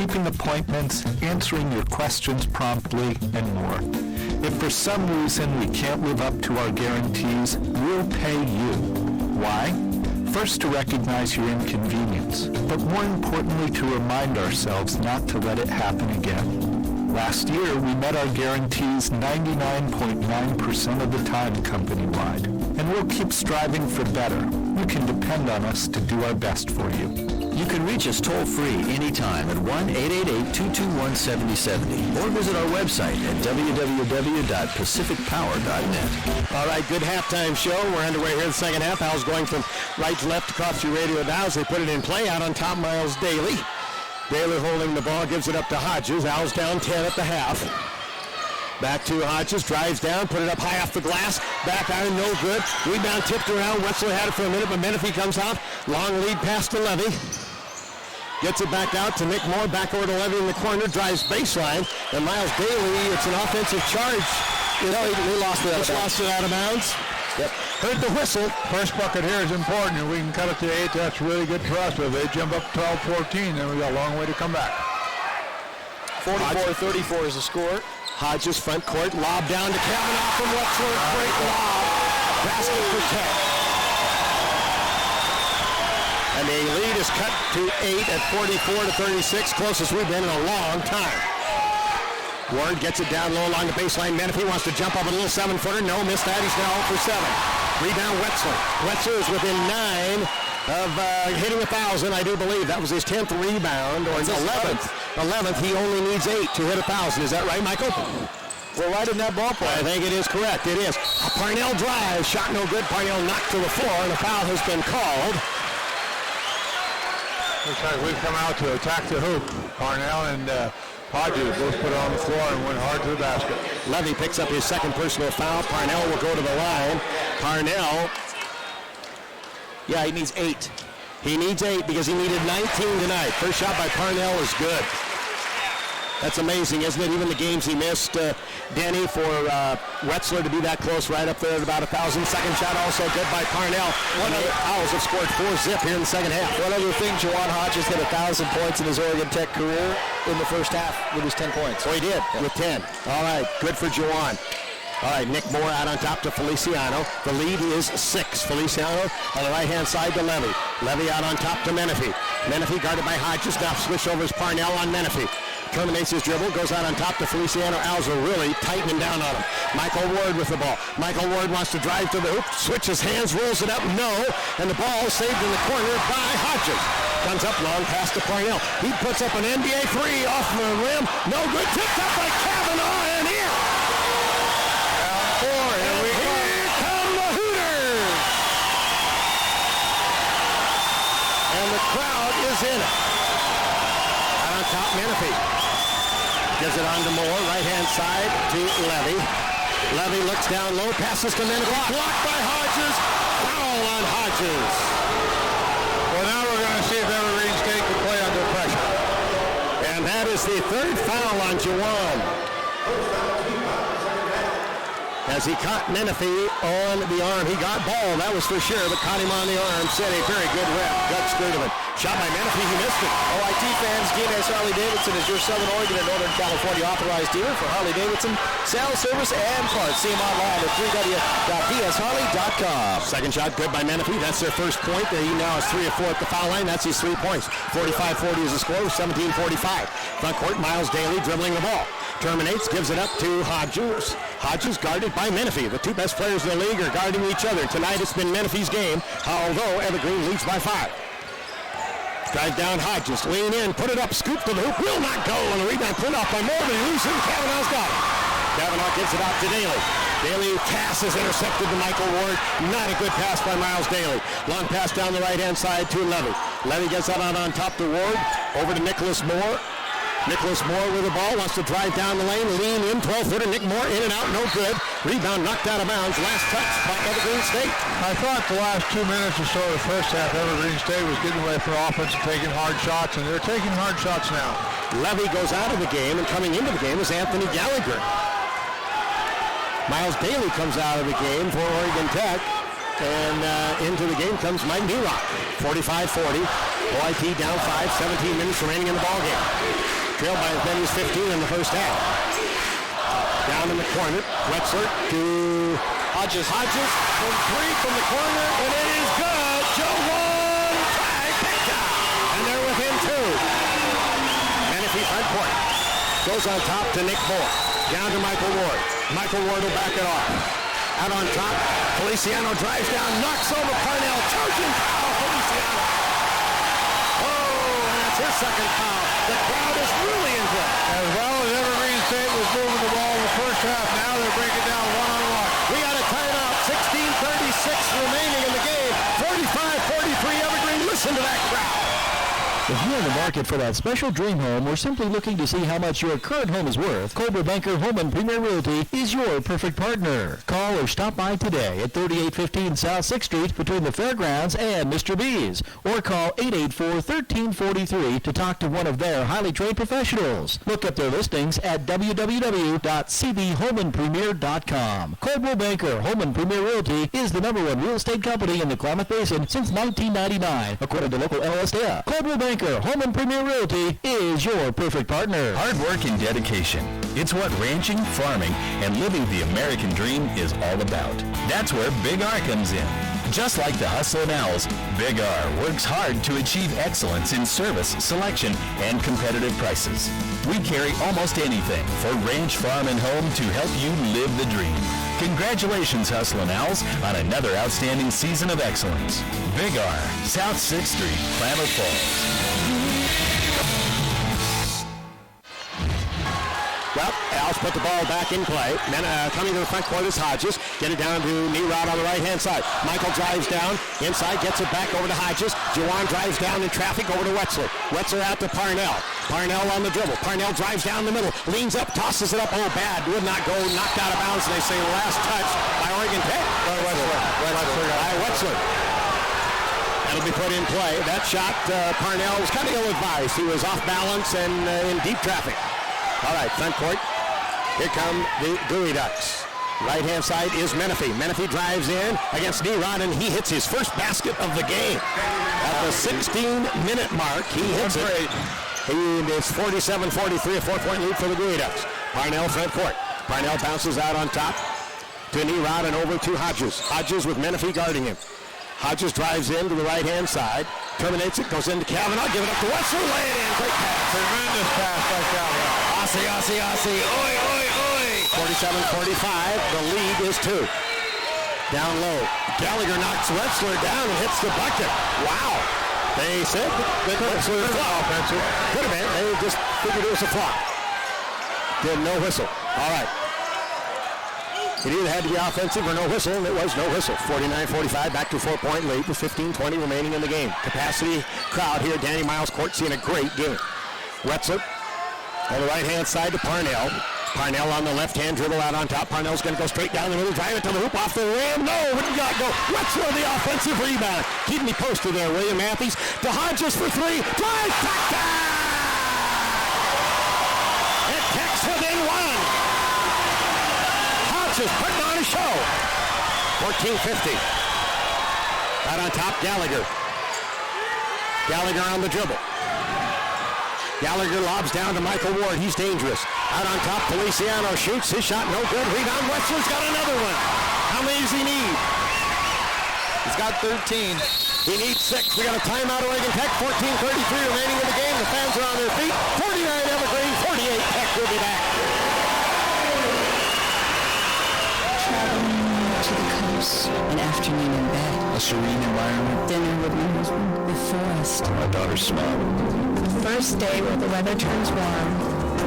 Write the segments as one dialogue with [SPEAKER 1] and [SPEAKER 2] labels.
[SPEAKER 1] keeping appointments, answering your questions promptly, and more. If for some reason we can't live up to our guarantees, we'll pay you. Why? First, to recognize your inconvenience, but more importantly, to remind ourselves not to let it happen again. Last year, we met our guarantees 99.9% of the time company-wide, and we'll keep striving for better. You can depend on us to do our best for you.
[SPEAKER 2] You can reach us toll-free anytime at 1-888-221-7070 or visit our website at www.pacificpower.net.
[SPEAKER 3] All right, good halftime show. We're underway here in the second half. Al's going from right to left across your radio dials. They put it in play out on top. Miles Daly. Daly holding the ball, gives it up to Hodges. Al's down 10 at the half. Back to Hodges, drives down, put it up high off the glass. Back iron, no good. Rebound tipped around. Wetzler had it for a minute, but Menifee comes out. Long lead pass to Levy. Gets it back out to Nick Moore. Back over to Levy in the corner. Drives baseline. And Miles Daly, it's an offensive charge. He lost it out of bounds. Yep. Heard the whistle.
[SPEAKER 4] First bucket here is important, and we can cut it to 8. That's really good for us. But if they jump up 12-14, then we got a long way to come back.
[SPEAKER 3] 44-34 is the score. Hodges front court, lob down to Kavanaugh from Wetzler. Great lob. Basket for Tech. And the lead is cut to 8 at 44-36. Closest we've been in a long time. Ward gets it down low along the baseline. Menifee wants to jump up a little 7-footer. No, missed that. He's now 0 for 7. Rebound Wetzler. Wetzler is within 9 of hitting 1,000, I do believe. That was his 10th rebound, or his 11th. 11th, he only needs 8 to hit 1,000. Is that right, Michael? We're right in that ballpark. I think it is correct. It is. Parnell drives. Shot no good. Parnell knocked to the floor, and a foul has been called.
[SPEAKER 4] Looks like we've come out to attack the hoop. Parnell and Hodges both put it on the floor and went hard to the basket.
[SPEAKER 3] Levy picks up his second personal foul. Parnell will go to the line. Parnell,
[SPEAKER 2] Yeah, he needs 8.
[SPEAKER 3] he needs 8 because he needed 19 tonight. First shot by Parnell is good. That's amazing, isn't it? Even the games he missed, Denny, for Wetzler to be that close right up there at about 1,000. Second shot also good by Parnell. Owls have scored 4-zip here in the second half.
[SPEAKER 2] One other thing, Juwan Hodges hit 1,000 points in his Oregon Tech career in the first half with his 10 points.
[SPEAKER 3] So he did, with 10. All right, good for Juwan. All right, Nick Moore out on top to Feliciano. The lead is 6. Feliciano on the right-hand side to Levy. Levy out on top to Menifee. Menifee guarded by Hodges. Now switch over is Parnell on Menifee. Terminates his dribble, goes out on top to Feliciano. Owls are really tightening down on him. Michael Ward with the ball. Michael Ward wants to drive to the hoop, switches hands, rolls it up, no, and the ball saved in the corner by Hodges. Comes up long pass to Parnell. He puts up an NBA 3 off the rim. No good. Tipped up by Kavanaugh and in. Here come the Hooters. And the crowd is in it. Out on top, Menifee. Gives it on to Moore, right-hand side to Levy. Levy looks down low, passes to Menifee. Blocked by Hodges. Foul on Hodges.
[SPEAKER 4] Well, now we're going to see if Evergreen State can play under pressure.
[SPEAKER 3] And that is the third foul on Juwan. As he caught Menifee on the arm. He got ball, that was for sure, but caught him on the arm. Said a very good rep. Got scared of it. Shot by Menifee, he missed it.
[SPEAKER 2] OIT fans, GMS Harley-Davidson is your Southern Oregon and Northern California authorized dealer for Harley-Davidson sales, service, and parts. See him online at www.psharley.com.
[SPEAKER 3] Second shot good by Menifee. That's their first point. He now has 3 of 4 at the foul line. That's his 3 points. 45-40 is the score, 17-45. Front court, Miles Daly dribbling the ball. Terminates, gives it up to Hodges. Hodges guarded by Menifee. The 2 best players in the league are guarding each other. Tonight it's been Menifee's game, although Evergreen leads by 5. Drive down Hodges, lean in, put it up, scoop to the hoop, will not go, and the rebound put off by Moore, but he loses it. Kavanaugh's got it. Kavanaugh gives it out to Daly. Daly pass is intercepted to Michael Ward. Not a good pass by Miles Daly. Long pass down the right-hand side to Levy. Levy gets out on top to Ward. Over to Nicholas Moore. Nicholas Moore with the ball, wants to drive down the lane, lean in, 12-footer, Nick Moore in and out, no good. Rebound knocked out of bounds, last touch by Evergreen State.
[SPEAKER 4] I thought the last 2 minutes or so of the first half, Evergreen State was getting away for offense and taking hard shots, and they're taking hard shots now.
[SPEAKER 3] Levy goes out of the game, and coming into the game is Anthony Gallagher. Miles Daly comes out of the game for Oregon Tech. And into the game comes Mike Nerock. 45-40. OIT down 5, 17 minutes remaining in the ballgame. trailed by as many as 15 in the first half. Down in the corner, Wetzler to Hodges. Hodges from three from the corner, and it is good. Joe Wong, trifecta, and they're within two. Menifee front court. Goes on top to Nick Moore. Down to Michael Ward. Michael Ward will back it off. Out on top, Feliciano drives down, knocks over Parnell. Trojan foul, Feliciano. Oh, and that's his second foul. The crowd is really into it.
[SPEAKER 4] As well as Evergreen State was moving the ball in the first half, now they're breaking down one-on-one.
[SPEAKER 3] We got a timeout, 16:36 remaining in the game. 45-43 Evergreen. Listen to that crowd.
[SPEAKER 5] If you're in the market for that special dream home or simply looking to see how much your current home is worth, Coldwell Banker Home and Premier Realty is your perfect partner. Call or stop by today at 3815 South 6th Street between the Fairgrounds and Mr. B's, or call 884-1343 to talk to one of their highly trained professionals. Look up their listings at www.cbhomeandpremier.com. Coldwell Banker Home and Premier Realty is the #1 real estate company in the Klamath Basin since 1999, according to local MLS data. Coldwell Banker Home and Premier Realty is your perfect partner.
[SPEAKER 6] Hard work and dedication. It's what ranching, farming, and living the American dream is all about. That's where Big R comes in. Just like the Hustlin' Owls, Big R works hard to achieve excellence in service, selection, and competitive prices. We carry almost anything for ranch, farm, and home to help you live the dream. Congratulations, Hustlin' Owls, on another outstanding season of excellence. Big R, South 6th Street, Klamath Falls.
[SPEAKER 3] Well, Owls put the ball back in play. Then coming to the front court is Hodges. Get it down to Nerod on the right-hand side. Michael drives down. Inside, gets it back over to Hodges. Juwan drives down in traffic over to Wetzler. Wetzler out to Parnell. Parnell on the dribble. Parnell drives down the middle. Leans up, tosses it up. Oh, bad. Would not go. Knocked out of bounds. They say last touch by Oregon Tech. By Wetzler. That'll be put in play. That shot, Parnell was kind of ill-advised. He was off balance and in deep traffic. All right, front court. Here come the Gooey Ducks. Right-hand side is Menifee. Menifee drives in against Nerod, and he hits his first basket of the game. At the 16-minute mark, he hits it. It's 47-43, a 4-point lead for the Gooey Ducks. Parnell front court. Parnell bounces out on top to Nerod and over to Hodges. Hodges with Menifee guarding him. Hodges drives in to the right-hand side, terminates it, goes into Kavanaugh, give it up to Wetzler, lay it in, great pass.
[SPEAKER 4] Tremendous pass by Kavanaugh.
[SPEAKER 3] Aussie, oi, oi, oi. 47-45, the lead is 2. Down low, Gallagher knocks Wetzler down and hits the bucket. Wow. They said that Wetzler flop. Could have been, they just figured it was a flop. Did no whistle. All right. It either had to be offensive or no whistle, and it was no whistle. 49-45, back to a 4-point lead with 15-20 remaining in the game. Capacity crowd here, Danny Miles Court seeing a great game. Wetzler on the right-hand side to Parnell. Parnell on the left-hand dribble out on top. Parnell's going to go straight down the middle, drive it to the hoop, off the rim. No, where did not go? Wetzler the offensive rebound. Keep me posted there, William Matthews. To Hodges for three. Drive, back down! It kicks within one. Hodges putting on a show. 14-50. Out on top, Gallagher. Gallagher on the dribble. Gallagher lobs down to Michael Ward. He's dangerous. Out on top, Feliciano shoots. His shot no good. Rebound. Wetzler's got another one. How many does he need?
[SPEAKER 2] He's got 13.
[SPEAKER 3] He needs 6. We got a timeout, Oregon Tech. 14:33 remaining in the game. The fans are on their feet. 49 Evergreen, 48 Tech. We'll be back.
[SPEAKER 7] Traveling to the coast, an afternoon in bed,
[SPEAKER 6] A serene environment.
[SPEAKER 7] dinner with my husband, the forest,
[SPEAKER 6] My daughter's smile.
[SPEAKER 7] the first day where the weather turns warm,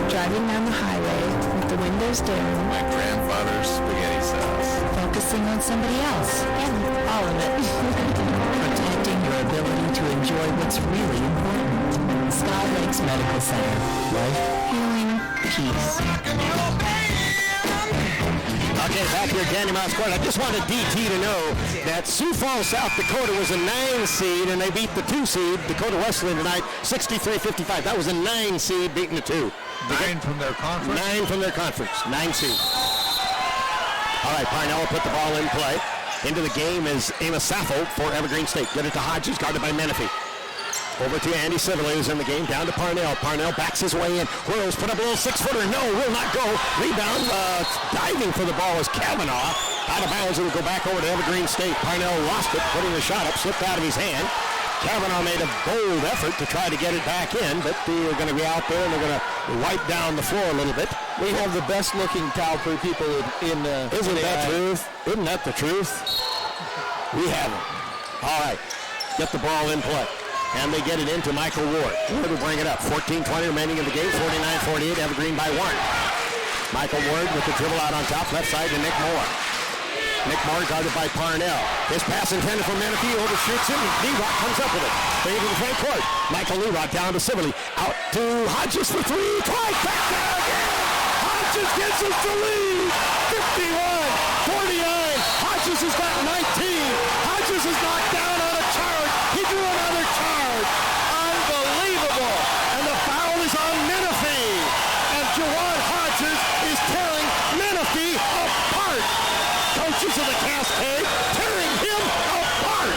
[SPEAKER 7] driving down the highway with the windows dim,
[SPEAKER 6] My grandfather's spaghetti sauce.
[SPEAKER 7] focusing on somebody else, and all of it. Protecting your ability to enjoy what's really important. Sky Lakes Medical Center. Life, healing, peace.
[SPEAKER 3] Okay, back here, Danny Miles Court. I just wanted DT to know that Sioux Falls, South Dakota was a 9 seed, and they beat the 2 seed, Dakota Wesleyan, tonight, 63-55. That was a 9 seed beating the 2.
[SPEAKER 4] 9 from their conference?
[SPEAKER 3] 9 from their conference. 9 seed. All right, Parnell will put the ball in play. Into the game is Amos Sappho for Evergreen State. Get it to Hodges, guarded by Menifee. Over to Andy Sibley, who's in the game. Down to Parnell. Parnell backs his way in. Whirls, put up a little 6-footer. No, will not go. Rebound, diving for the ball is Kavanaugh. Out of bounds, it'll go back over to Evergreen State. Parnell lost it, putting the shot up, slipped out of his hand. Kavanaugh made a bold effort to try to get it back in, but they're going to be out there and they're going to wipe down the floor a little bit.
[SPEAKER 2] We have the best-looking Calgary people in
[SPEAKER 3] Isn't that truth? Isn't that the truth? We have them. All right, get the ball in play. And they get it into Michael Ward. Ward will bring it up. 14-20 remaining in the game. 49-48, Evergreen by 1. Michael Ward with the dribble out on top, left side to Nick Moore. Nick Moore guarded by Parnell. His pass intended for Menifee, overshoots him. Lerock comes up with it. Bring it to the front court. Michael Lerock down to Sibley. Out to Hodges for 3. Twice back down again. Hodges gets us the lead. 51-49. Hodges has got 19. Hodges is knocked down on a charge. He drew another charge. Unbelievable. And the foul is on Menifee. And Jawan Hodges is tearing Menifee apart. Coaches of the Cascade tearing him apart.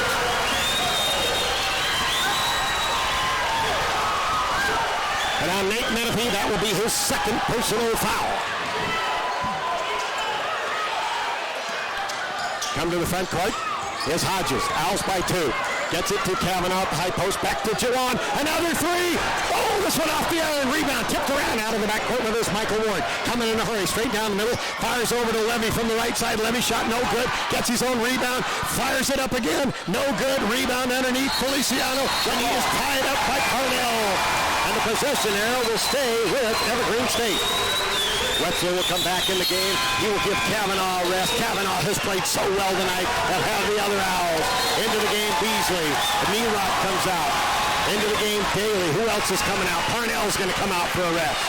[SPEAKER 3] And on Nate Menifee, that will be his second personal foul. Come to the front court. Here's Hodges. Owls by 2. Gets it to Kavanaugh at the high post. Back to Jawan. Another 3. Oh, this one off the iron. Rebound. Tipped around out of the backcourt. Now there's Michael Ward. Coming in a hurry. Straight down the middle. Fires over to Levy from the right side. Levy shot no good. Gets his own rebound. Fires it up again. No good. Rebound underneath Feliciano. And he is tied up by Parnell. And the possession arrow will stay with Evergreen State. Wetzel will come back in the game. He will give Kavanaugh a rest. Kavanaugh has played so well tonight. They'll have the other Owls. Into the game, Beasley. Neerock comes out. Into the game, Daly. Who else is coming out? Parnell's going to come out for a rest.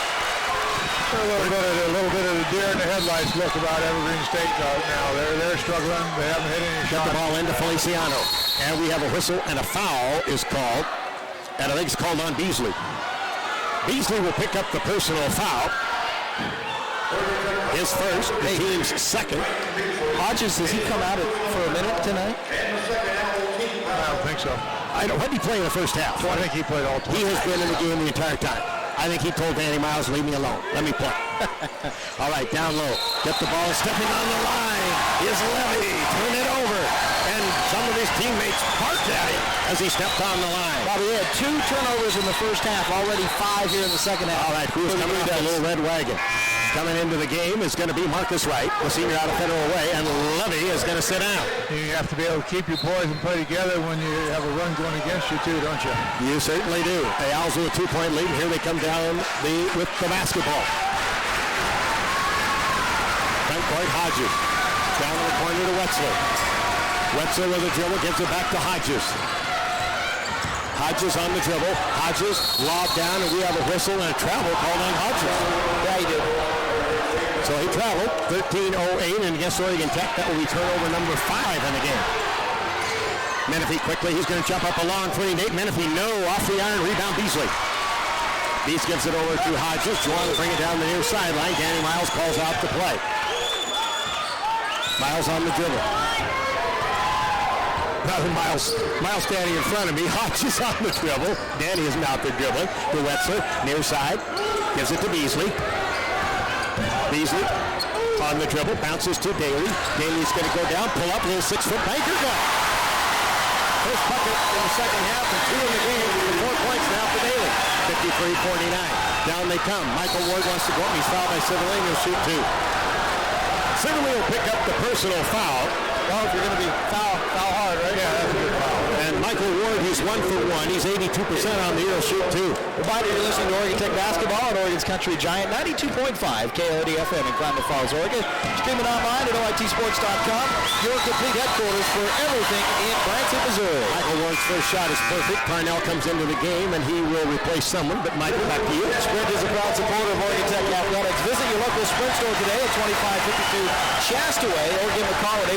[SPEAKER 4] A little bit of the deer in the headlights look about Evergreen State now. They're struggling. They haven't hit any
[SPEAKER 3] Get
[SPEAKER 4] shots.
[SPEAKER 3] the ball into Feliciano. And we have a whistle and a foul is called. And I think it's called on Beasley. Beasley will pick up the personal foul. His first, the team's second.
[SPEAKER 2] Hodges, does he come out for a minute tonight?
[SPEAKER 4] I don't think so.
[SPEAKER 3] What did he play in the first half?
[SPEAKER 4] I think he played all 20.
[SPEAKER 3] He has been in the game the entire time. I think he told Danny Miles, leave me alone. Let me play. All right, down low. Get the ball. Stepping on the line is Levy. Turn it over. And some of his teammates barked at him as he stepped on the line.
[SPEAKER 2] Bobby, he had 2 turnovers in the first half. Already 5 here in the second half.
[SPEAKER 3] All right, who's coming with that little red wagon? Coming into the game is going to be Marcus Wright, the senior out of Federal Way, and Levy is going to sit down.
[SPEAKER 4] You have to be able to keep your boys and play together when you have a run going against you too, don't you?
[SPEAKER 3] You certainly do. The Owls with a 2-point lead. Here they come down with the basketball. Front court, Hodges. Down in the corner to Wetzel. Wetzel with a dribble, gives it back to Hodges. Hodges on the dribble. Hodges lobbed down, and we have a whistle and a travel called on Hodges.
[SPEAKER 2] Yeah, he did.
[SPEAKER 3] So he traveled 13:08, and against Oregon Tech, that will be turnover number 5 in the game. Menifee quickly, he's going to jump up a long three. Nate Menifee, no, off the iron, rebound Beasley. Beast gives it over to Hodges. Juwan will bring it down the near sideline. Danny Miles calls out the play. Miles on the dribble. Miles standing in front of me. Hodges on the dribble. Danny isn't out there dribbling. To Wetzel, near side. Gives it to Beasley. Beasley on the dribble. Bounces to Daly. Daly's going to go down. Pull up. A little 6-foot banker gun. First bucket in the second half and 2 in the game. 4 points now for Daly. 53-49. Down they come. Michael Ward wants to go up. He's fouled by Civilline. He'll shoot 2. Civilline will pick up the personal foul.
[SPEAKER 2] Well, if you're going to be foul hard, right?
[SPEAKER 3] Yeah, that's a good foul. And Michael Ward, he's 1 for 1. He's 82% on the year. Shoot 2.
[SPEAKER 2] Reminder, you're listening to Oregon Tech basketball on Oregon's Country Giant 92.5 KOD FM in Klamath Falls, Oregon. Streaming online at OITsports.com. Your complete headquarters for everything in Branson, Missouri.
[SPEAKER 3] Michael Ward's first shot is perfect. Parnell comes into the game, and he will replace someone. But Michael, back to you.
[SPEAKER 2] Sprint is a proud supporter of Oregon Tech Athletics. Visit your local Sprint store today at 2552 Shasta Way, or give them a call at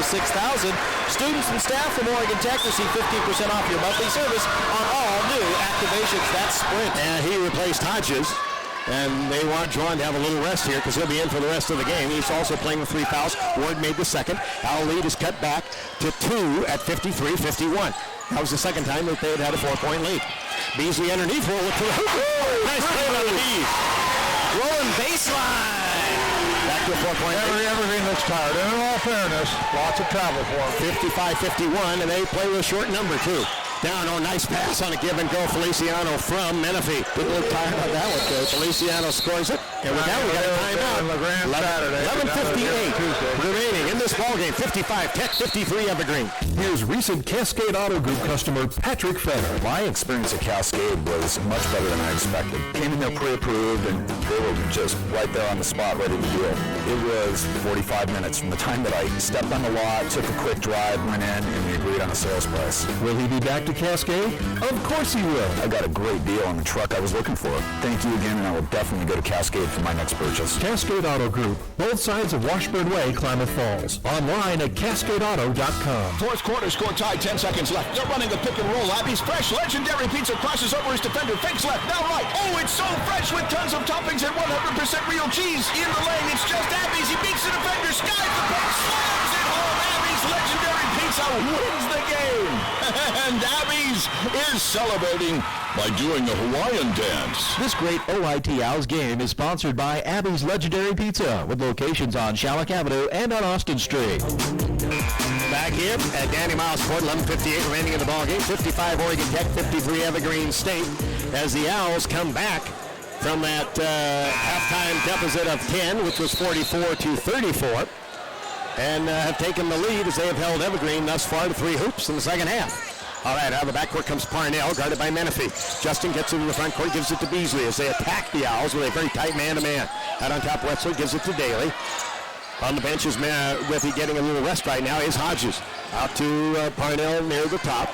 [SPEAKER 2] 850-6000. Students and staff from Oregon Tech receive 15% off your monthly service on all new activations. That's Sprint.
[SPEAKER 3] And he replaced Hodges. And they want Juwan to have a little rest here because he'll be in for the rest of the game. He's also playing with 3 fouls. Ward made the second. Our lead is cut back to 2 at 53-51. That was the second time that they had a 4-point lead. Beasley underneath, roll it to the hoop. Nice play by the Bees.
[SPEAKER 2] Rolling baseline.
[SPEAKER 3] Back to a 4-point lead.
[SPEAKER 4] Evergreen looks tired. And in all fairness, lots of travel for them.
[SPEAKER 3] 55-51, and they play with a short number, too. Down, nice pass on a give and go. Feliciano from Menifee. Didn't look tired about that one, Coach. Feliciano scores it. And with that, we got a timeout. 11:58 remaining in this ballgame. 55 Tech, 53 Evergreen.
[SPEAKER 8] Here's recent Cascade Auto Group customer Patrick Fenner.
[SPEAKER 9] My experience at Cascade was much better than I expected. Came in there pre-approved, and they were just right there on the spot, ready to deal. It was 45 minutes from the time that I stepped on the lot, took a quick drive, went in, and we agreed on a sales price.
[SPEAKER 8] Will he be back to Cascade? Of course he will.
[SPEAKER 9] I got a great deal on the truck I was looking for. Thank you again, and I will definitely go to Cascade for my next purchase.
[SPEAKER 8] Cascade Auto Group, both sides of Washburn Way, Klamath Falls. Online at CascadeAuto.com.
[SPEAKER 10] Fourth quarter, score tied, 10 seconds left. They're running the pick and roll. Abby's fresh, legendary pizza crosses over his defender, fakes left, now right. Oh, it's so fresh with tons of toppings and 100% real cheese. In the lane, it's just Abby's. He beats the defender, skies the puck, slams it home. Abby's legendary pizza wins the game. And Abby's is celebrating by doing a Hawaiian dance.
[SPEAKER 5] This great OIT Owls game is sponsored by Abby's Legendary Pizza, with locations on Shalleck Avenue and on Austin Street.
[SPEAKER 3] Back here at Danny Miles Court, 11:58 remaining in the ballgame. 55 Oregon Tech, 53 Evergreen State. As the Owls come back from that halftime deficit of 10, which was 44-34, and have taken the lead as they have held Evergreen thus far to 3 hoops in the second half. All right, out of the backcourt comes Parnell, guarded by Menifee. Justin gets into the front court, gives it to Beasley as they attack the Owls with a very tight man-to-man. Out on top, Wetzler gives it to Daly. On the bench is Withy getting a little rest right now is Hodges. Out to Parnell near the top.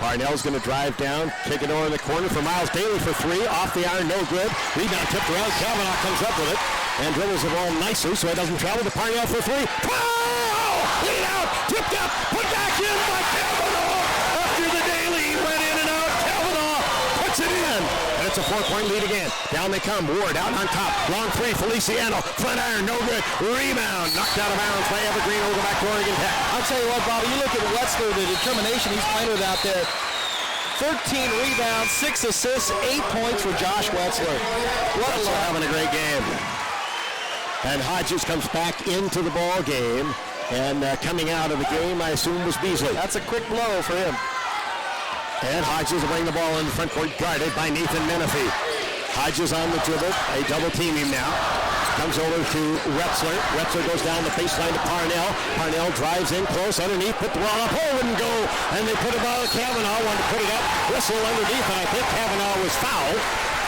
[SPEAKER 3] Parnell's going to drive down, kick it over in the corner for Miles Daly for 3. Off the iron, no good. Rebound tipped around. Kavanaugh comes up with it and dribbles the ball nicely so it doesn't travel to Parnell for 3. Pow! Lead out, tipped up, put back in by Kavanaugh. After the Daly went in and out, Kavanaugh puts it in. And it's a 4-point lead again. Down they come. Ward out on top. Long 3, Feliciano. Front iron, no good. Rebound, knocked out of bounds by Evergreen. We'll go back to Oregon Tech.
[SPEAKER 2] I'll tell you what, Bobby, you look at Wetzler, the determination he's playing with out there. 13 rebounds, 6 assists, 8 points for Josh Wetzler.
[SPEAKER 3] Wetzler having a great game. And Hodges comes back into the ball game. And coming out of the game, I assume, was Beasley.
[SPEAKER 2] That's a quick blow for him.
[SPEAKER 3] And Hodges will bring the ball in the front court, guarded by Nathan Menifee. Hodges on the dribble. They double team him now. Comes over to Wetzler. Wetzler goes down the baseline to Parnell. Parnell drives in close underneath, put the ball up. Oh, wouldn't go. And they put it on Kavanaugh. Wanted to put it up. Whistle underneath, and I think Kavanaugh was fouled.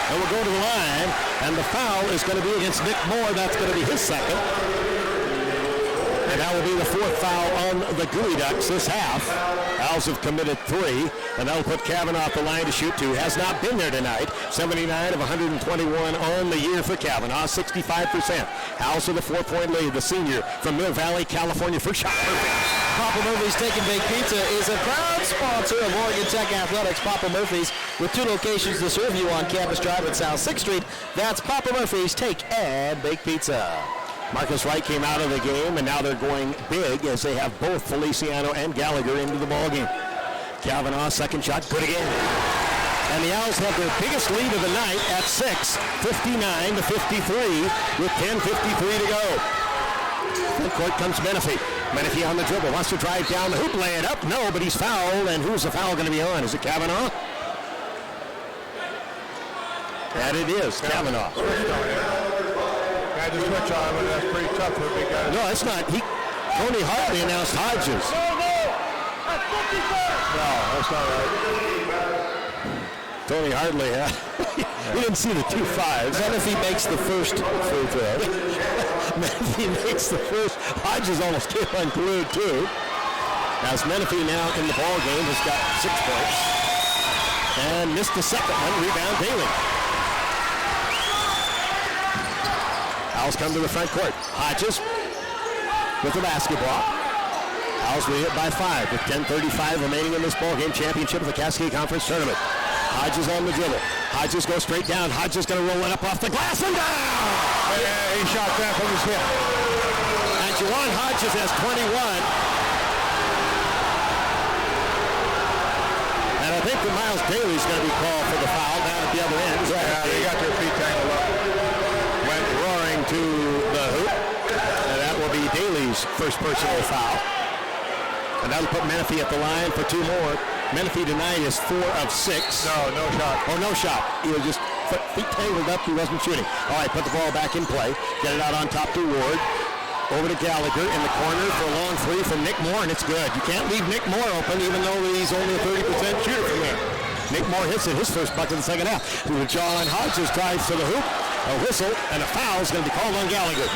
[SPEAKER 3] And we'll go to the line. And the foul is going to be against Nick Moore. That's going to be his second. And that will be the 4th foul on the Gooey Ducks this half. Owls have committed 3, and that'll put Kavanaugh off the line to shoot 2. Has not been there tonight. 79 of 121 on the year for Kavanaugh, 65%. Owls with a 4-point lead. The senior from Mill Valley, California, first shot perfect.
[SPEAKER 2] Papa Murphy's Take and Bake Pizza is a proud sponsor of Oregon Tech Athletics. Papa Murphy's with 2 locations to serve you on Campus Drive at South 6th Street. That's Papa Murphy's Take and Bake Pizza.
[SPEAKER 3] Marcus Wright came out of the game, and now they're going big as they have both Feliciano and Gallagher into the ballgame. Kavanaugh, second shot, good again. And the Owls have their biggest lead of the night at 6, 59-53, with 10:53 to go. Front court comes Menifee. Menifee on the dribble, wants to drive down the hoop, lay it up. No, but he's fouled, and who's the foul going to be on? Is it Kavanaugh? That it is, Kavanaugh.
[SPEAKER 4] Had to switch on, but that's pretty tough for a big guy.
[SPEAKER 3] No, it's not. Tony Hartley announced Hodges.
[SPEAKER 4] No, that's not right.
[SPEAKER 3] Tony Hartley, he didn't see the 2 5s.
[SPEAKER 2] Menifee makes the first free throw.
[SPEAKER 3] Menifee makes the first. Hodges almost came unglued, too. As Menifee now in the ball game has got 6 points. And missed the second one. Rebound Daly. Owls come to the front court. Hodges with the basketball. Owls lead it by 5 with 10:35 remaining in this ballgame. Championship of the Cascade Conference Tournament. Hodges on the dribble. Hodges goes straight down. Hodges going to roll it up off the glass and down!
[SPEAKER 4] Yeah, he shot that from his hip.
[SPEAKER 3] And Juwan Hodges has 21. think that Miles Daly's going to be called for the foul down at the other end.
[SPEAKER 4] Yeah, they got their feet tangled up.
[SPEAKER 3] Went roaring to the hoop. And that will be Daly's first personal foul. And that'll put Menifee at the line for 2 more. Menifee tonight is 4 of 6.
[SPEAKER 4] No shot.
[SPEAKER 3] Oh, no shot. He was just feet tangled up. He wasn't shooting. All right, put the ball back in play. Get it out on top to Ward. Over to Gallagher in the corner for a long 3 from Nick Moore, and it's good. You can't leave Nick Moore open, even though he's only a 30% shooter from there. Nick Moore hits it, his first bucket in the second half. John Hodges drives to the hoop. A whistle and a foul is going to be called on Gallagher.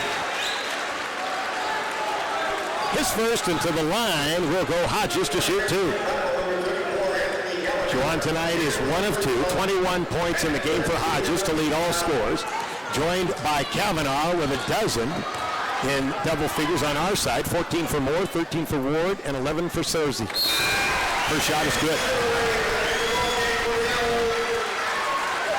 [SPEAKER 3] His first, and to the line will go Hodges to shoot 2. Juwan tonight is 1 of 2, 21 points in the game for Hodges to lead all scores. Joined by Kavanaugh with a dozen in double figures on our side. 14 for Moore, 13 for Ward, and 11 for Cersei. First shot is good.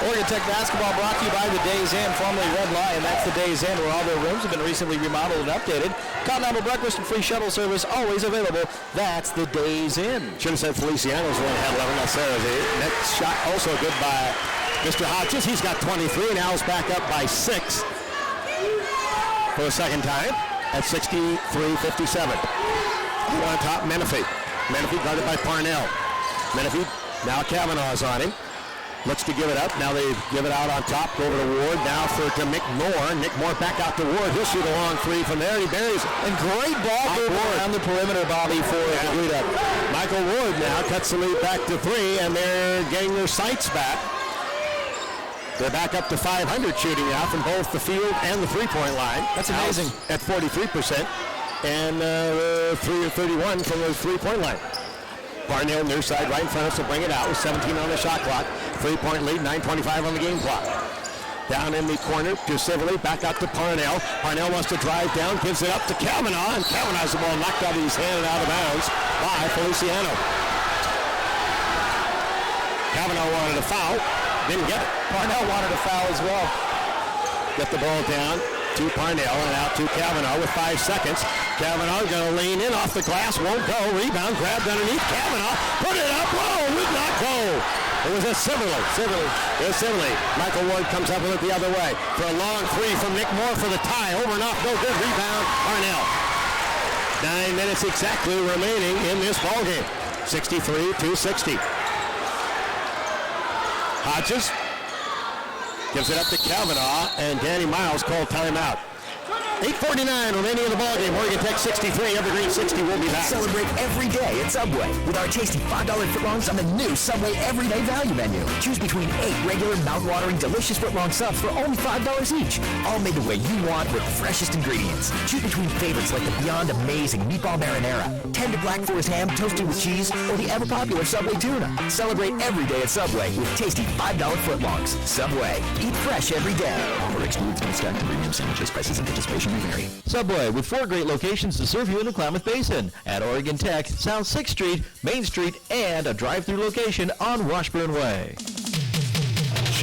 [SPEAKER 2] Oregon Tech basketball brought to you by the Days Inn, formerly Red Lion. That's the Days Inn, where all their rooms have been recently remodeled and updated. Continental breakfast and free shuttle service always available. That's the Days Inn.
[SPEAKER 3] Should have said Feliciano's one had 11. That's Cersei. Next shot also good by Mr. Hodges. He's got 23. Now he's back up by 6 for the second time at 63-57. On top, Menifee. Menifee guarded by Parnell. Menifee, now Kavanaugh's on him. Looks to give it up. Now they give it out on top. Go over to Ward. Now to Nick Moore. Nick Moore back out to Ward. He'll shoot a long 3 from there. He buries it.
[SPEAKER 2] And great ball movement on the perimeter, Bobby, for the lead-up.
[SPEAKER 3] Michael Ward now cuts the lead back to 3, and they're getting their sights back. They're back up to 500 shooting now from both the field and the three-point line.
[SPEAKER 2] That's amazing.
[SPEAKER 3] At 43%, and 3 of 31 from the three-point line. Parnell near side right in front of us to bring it out with 17 on the shot clock. 3-point lead, 9:25 on the game clock. Down in the corner to Siverly, back out to Parnell. Parnell wants to drive down, gives it up to Kavanaugh, and Kavanaugh's the ball knocked out of his hand and out of bounds by Feliciano. Kavanaugh wanted a foul, didn't get it.
[SPEAKER 2] Parnell wanted a foul as well.
[SPEAKER 3] Get the ball down to Parnell and out to Kavanaugh with 5 seconds. Kavanaugh going to lean in off the glass, won't go. Rebound, grabbed underneath. Kavanaugh put it up. Whoa, would not go. It was a Siverly. It was Siverly. Michael Ward comes up with it the other way for a long 3 from Nick Moore for the tie. Over and off, no good. Rebound, Parnell. 9 minutes exactly remaining in this ballgame. 63-60. Hodges gives it up to Kavanaugh, and Danny Miles called timeout. 8:49 remaining in the ballgame. Oregon Tech 63, Evergreen 60. We'll be back.
[SPEAKER 11] Celebrate every day at Subway with our tasty $5 footlongs on the new Subway Everyday Value menu. Choose between 8 regular, mouth-watering, delicious footlong subs for only $5 each. All made the way you want with the freshest ingredients. Choose between favorites like the Beyond Amazing Meatball Marinara, tender Black Forest ham toasted with cheese, or the ever-popular Subway Tuna. Celebrate every day at Subway with tasty $5 footlongs. Subway. Eat fresh every day. Offer excludes non-stacked premium sandwiches. Prices and participation may vary.
[SPEAKER 5] Subway, with 4 great locations to serve you in the Klamath Basin. At Oregon Tech, South 6th Street, Main Street, and a drive-through location on Washburn Way.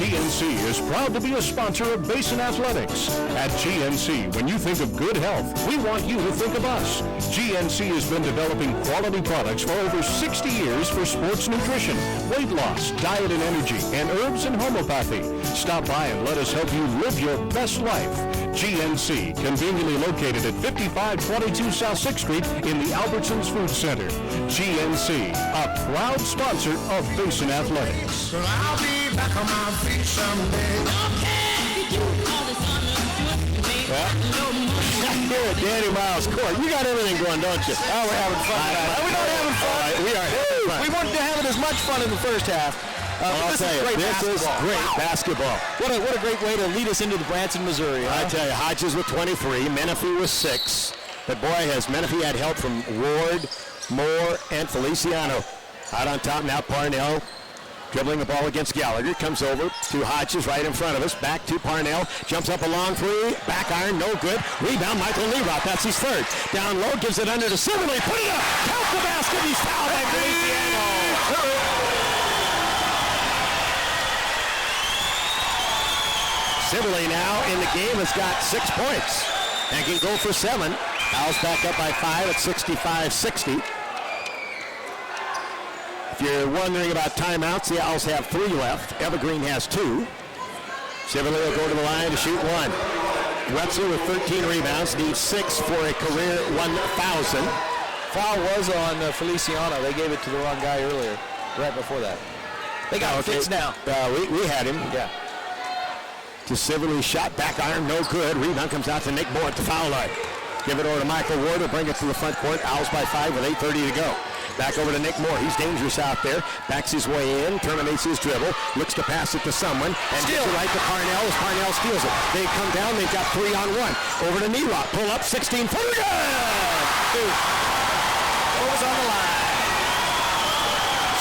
[SPEAKER 8] GNC is proud to be a sponsor of Basin Athletics. At GNC, when you think of good health, we want you to think of us. GNC has been developing quality products for over 60 years for sports nutrition, weight loss, diet and energy, and herbs and homeopathy. Stop by and let us help you live your best life. GNC, conveniently located at 5522 South 6th Street in the Albertsons Food Center. GNC, a proud sponsor of Basin Athletics.
[SPEAKER 12] Well, I'll be back on my feet someday.
[SPEAKER 3] Here at Danny Miles Court, you got everything going, don't you?
[SPEAKER 2] Oh, we're having fun. We're not having fun.
[SPEAKER 3] We are having fun.
[SPEAKER 2] We wanted to have it as much fun in the first half.
[SPEAKER 3] I'll tell you, this is great basketball.
[SPEAKER 2] What a great way to lead us into the Branson, Missouri.
[SPEAKER 3] I tell you, Hodges with 23, Menifee with 6. But boy, has Menifee had help from Ward, Moore, and Feliciano. Out on top now, Parnell. Dribbling the ball against Gallagher. Comes over to Hodges right in front of us. Back to Parnell. Jumps up a long 3. Back iron, no good. Rebound, Michael Leroth. That's his third. Down low, gives it under to Siverly. Put it up. Count the basket. He's fouled by Feliciano. Siverly now in the game has got 6 points and can go for 7. Owls back up by 5 at 65-60. If you're wondering about timeouts, the Owls have 3 left. Evergreen has 2. Chevrolet will go to the line to shoot 1. Wetzler with 13 rebounds, needs 6 for a career 1,000.
[SPEAKER 2] Foul was on Feliciano. They gave it to the wrong guy earlier, right before that. They got it fixed now.
[SPEAKER 3] We had him.
[SPEAKER 2] Yeah.
[SPEAKER 3] To Siverly, shot back iron, no good. Rebound comes out to Nick Moore at the foul line. Give it over to Michael Ward. He'll bring it to the front court. Owls by 5 with 8:30 to go. Back over to Nick Moore. He's dangerous out there. Backs his way in, terminates his dribble, looks to pass it to someone, and gives it right to Parnell as Parnell steals it. They come down. They've got 3-on-1. Over to Nerock. Pull up, 16-footer. Good! What was on the line?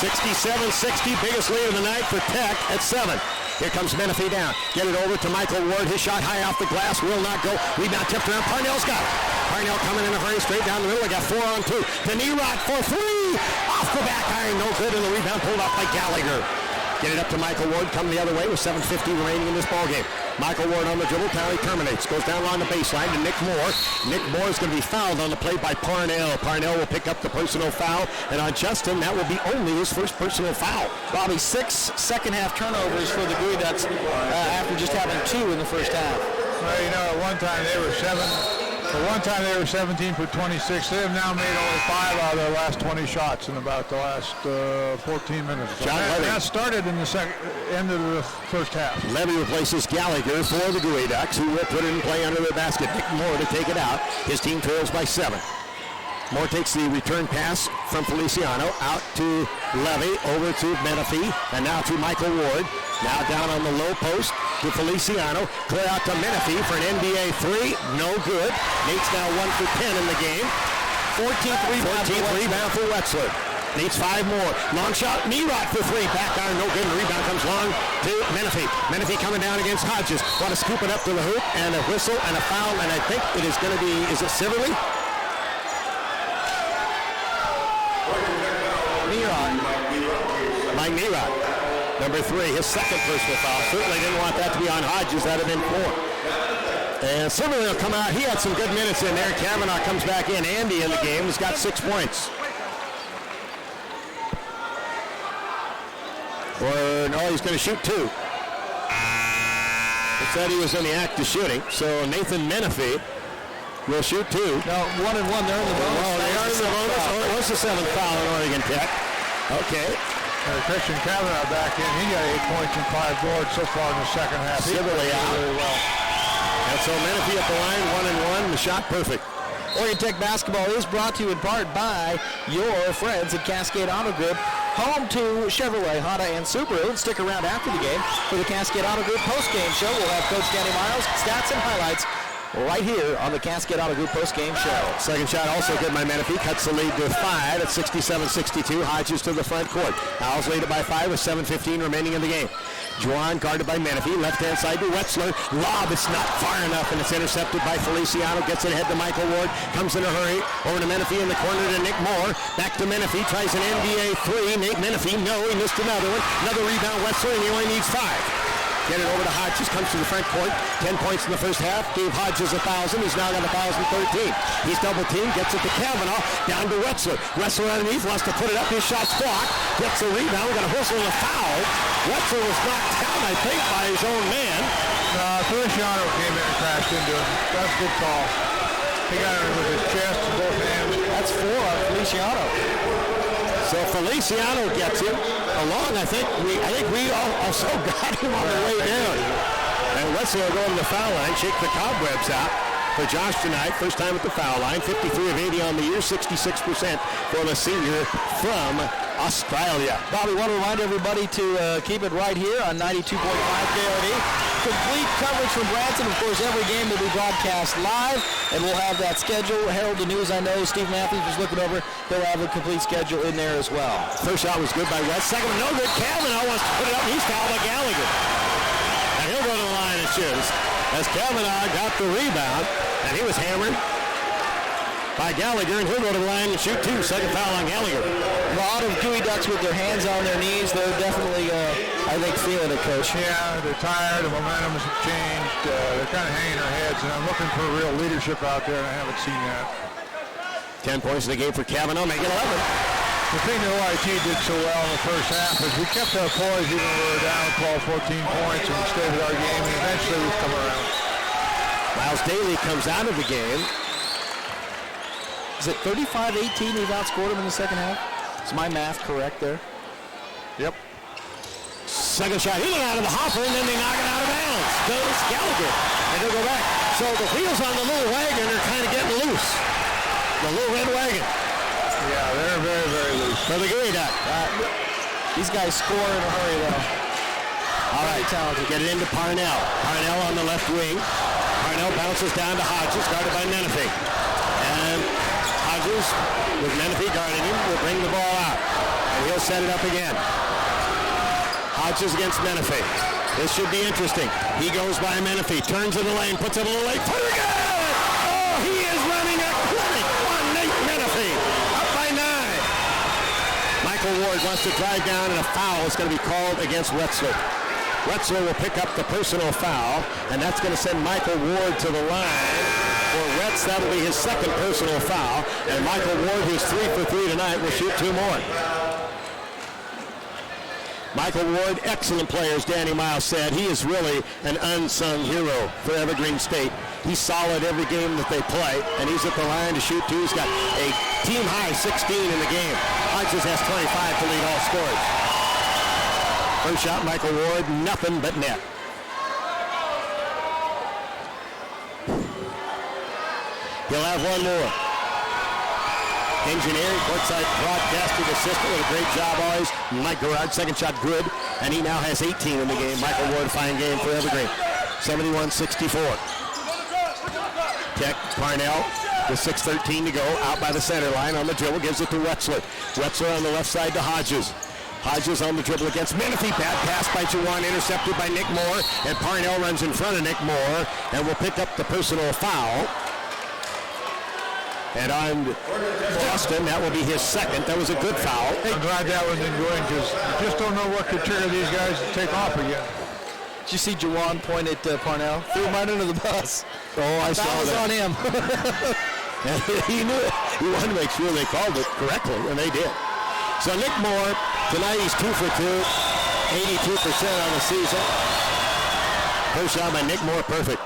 [SPEAKER 3] 67-60, biggest lead of the night for Tech at 7. Here comes Menifee down. Get it over to Michael Ward. His shot high off the glass. Will not go. Rebound tipped around. Parnell's got it. Parnell coming in a hurry straight down the middle. They got 4-on-2. The Nerock for 3. Off the back iron. No good. And the rebound pulled off by Gallagher. Get it up to Michael Ward. Coming the other way with 7:50 remaining in this ballgame. Michael Ward on the dribble. Tally terminates. Goes down along the baseline to Nick Moore. Nick Moore is going to be fouled on the play by Parnell. Parnell will pick up the personal foul. And on Justin, that will be only his first personal foul.
[SPEAKER 2] Bobby, 6 second-half turnovers for the Green Ducks after just having 2 in the first half.
[SPEAKER 4] Well, you know, at one time they were 17 for 26. They have now made only 5 out of their last 20 shots in about the last 14 minutes. That started in the end of the first half.
[SPEAKER 3] Levy replaces Gallagher for the Green Ducks, who will put it in play under the basket. Nick Moore to take it out. His team trails by 7. Moore takes the return pass from Feliciano out to Levy, over to Menifee, and now to Michael Ward. Now down on the low post to Feliciano. Clear out to Menifee for an NBA 3. No good. Nate's now 1 for 10 in the game. 14th rebound for Wetzler. Needs 5 more. Long shot. Nerock for 3. Back iron. No good. And rebound comes long to Menifee. Menifee coming down against Hodges. Want to scoop it up to the hoop. And a whistle and a foul. And I think it is going to be, is it Siverly? Mike Nerock. Number 3, his second personal foul. Certainly didn't want that to be on Hodges. That would have been 4. And Siverly will come out. He had some good minutes in there. Kavanaugh comes back in. Andy in the game has got 6 points. Or, no, he's going to shoot 2. He said he was in the act of shooting. So Nathan Menifee will shoot 2.
[SPEAKER 2] No, 1 and 1. They're in the bonus.
[SPEAKER 3] Oh, they are in the bonus. Oh, it was the 7th foul in Oregon Tech. Okay.
[SPEAKER 4] Christian Kavanaugh back in. He got 8 points and 5 boards so far in the second half.
[SPEAKER 3] Siverly out.
[SPEAKER 4] Really well.
[SPEAKER 3] And so Menifee at the line, 1 and 1. The shot perfect.
[SPEAKER 2] Oregon Tech basketball is brought to you in part by your friends at Cascade Auto Group, home to Chevrolet, Honda, and Subaru. And stick around after the game for the Cascade Auto Group post-game show. We'll have Coach Danny Miles, stats and highlights right here on the Cascade Auto Group post-game show.
[SPEAKER 3] Second shot also good by Menifee. Cuts the lead to 5 at 67-62. Hodges to the front court. Owls lead it by 5 with 7:15 remaining in the game. Juan guarded by Menifee. Left-hand side to Wetzler. Lob, it's not far enough, and it's intercepted by Feliciano. Gets it ahead to Michael Ward. Comes in a hurry. Over to Menifee in the corner to Nick Moore. Back to Menifee. Tries an NBA 3. Nate Menifee, no, he missed another one. Another rebound, Wetzler, and he only needs 5. Get it over to Hodges, comes to the front court. 10 points in the first half. Gave Hodges 1,000. He's now got 1,013. He's double teamed, gets it to Kavanaugh. Down to Wetzler. Wetzler underneath, wants to put it up. His shot's blocked. Gets the rebound. We got a whistle and a foul. Wetzler was knocked down, I think, by his own man.
[SPEAKER 4] Feliciano came in and crashed into him. That's a good call. He got it with his chest and both hands.
[SPEAKER 2] That's 4 on Feliciano.
[SPEAKER 3] So Feliciano gets him along. I think we also got him on the way down. And Wetzler will go to the foul line, shake the cobwebs out for Josh tonight. First time at the foul line. 53 of 80 on the year, 66% for the senior from Australia.
[SPEAKER 2] Bobby, want to remind everybody to keep it right here on 92.5 KRD. Complete coverage from Branson. Of course, every game will be broadcast live, and we'll have that schedule. Herald the News, I know. Steve Matthews was looking over. They'll have a complete schedule in there as well.
[SPEAKER 3] First shot was good by West. Second one, no good. Kavanaugh wants to put it up. He's fouled by Gallagher. And he'll go to the line and shoots. As Kavanaugh got the rebound, and he was hammered by Gallagher, and he'll go to the line and shoot 2. Second foul on Gallagher.
[SPEAKER 2] A lot of Dewey Ducks with their hands on their knees. They're definitely, I think, feeling it, Coach.
[SPEAKER 4] Yeah, they're tired. The momentum has changed. They're kind of hanging their heads, and I'm looking for real leadership out there, and I haven't seen that.
[SPEAKER 3] 10 points in the game for Kavanaugh, make it 11.
[SPEAKER 4] The thing that OIT did so well in the first half is we kept our poise even when we were down 12, 14 points, and we stayed with our game, and eventually we've come around.
[SPEAKER 3] Miles Daly comes out of the game.
[SPEAKER 2] Is it 35-18 we've outscored them in the second half? Is my math correct there?
[SPEAKER 4] Yep.
[SPEAKER 3] Second shot, hit it out of the hopper, and then they knock it out of bounds. Goes Gallagher, and they'll go back. So the wheels on the little wagon are kind of getting loose. The little red wagon.
[SPEAKER 4] Yeah, they're very, very loose.
[SPEAKER 3] For the Gooey Duck.
[SPEAKER 2] These guys score in a hurry, though.
[SPEAKER 3] All right, talented. Get it into Parnell. Parnell on the left wing. Parnell bounces down to Hodges, guarded by Menifee. And Hodges, with Menifee guarding him, will bring the ball out. And he'll set it up again. Hodges against Menifee. This should be interesting. He goes by Menifee, turns in the lane, puts it a little late. Put it good! Oh, he is running a clinic on Nate Menifee. Up by 9. Michael Ward wants to drive down, and a foul is going to be called against Wetzler. Wetzler will pick up the personal foul, and that's going to send Michael Ward to the line. For Wetz, that'll be his second personal foul, and Michael Ward, who's 3 for 3 tonight, will shoot 2 more. Michael Ward, excellent player, as Danny Miles said. He is really an unsung hero for Evergreen State. He's solid every game that they play, and he's at the line to shoot 2. He's got a team-high 16 in the game. Hodges has 25 to lead all scorers. First shot, Michael Ward, nothing but net. He'll have one more. Engineering, courtside broadcasting assistant with a great job always. Mike Garrard, second shot good, and he now has 18 in the game. Michael Ward, fine game for Evergreen. 71-64. Tech, Parnell with 6:13 to go, out by the center line on the dribble, gives it to Wetzler. Wetzler on the left side to Hodges. Hodges on the dribble against Menifee. Bad pass by Juwan, intercepted by Nick Moore, and Parnell runs in front of Nick Moore and will pick up the personal foul. And on Boston, that will be his second. That was a good foul.
[SPEAKER 4] I'm glad that one didn't go in, because you just don't know what could trigger these guys to take off again.
[SPEAKER 2] Did you see Juwan point at Parnell? Threw him right under the bus.
[SPEAKER 3] Oh, I saw that.
[SPEAKER 2] That was on him.
[SPEAKER 3] And he knew it. He wanted to make sure they called it correctly, and they did. So Nick Moore, tonight he's 2 for 2, 82% on the season. First shot by Nick Moore, perfect.